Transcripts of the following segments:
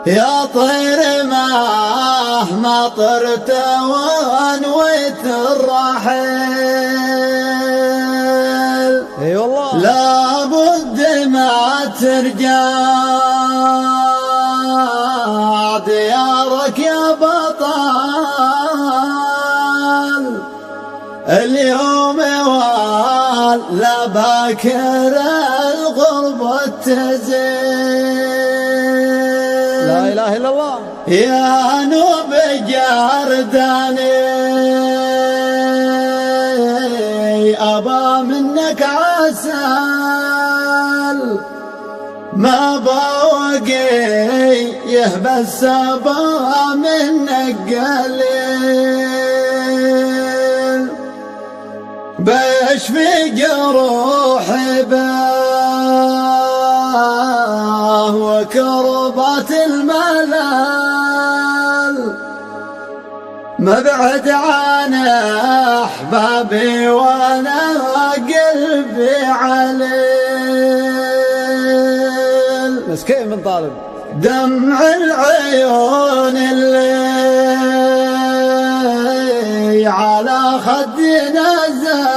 يا طير مهما طرت وانويت الرحيل، اي والله لابد ما ترجع ديارك يا بطل. اليوم ولا باكر الغربة تزين، لا اله الا الله. يا نوب جرداني أبا منك عسل، ما بوقي يهبس أبا منك قليل، بشفي جروحي باه وكربات الملل، مبعد عن أحبابي وأنا قلبي عليل. مسكين من طالب. دمع العيون اللي على خدي نزل،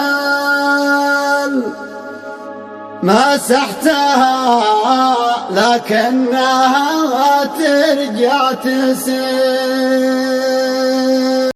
مسحتها لكنها ترجع تسيل.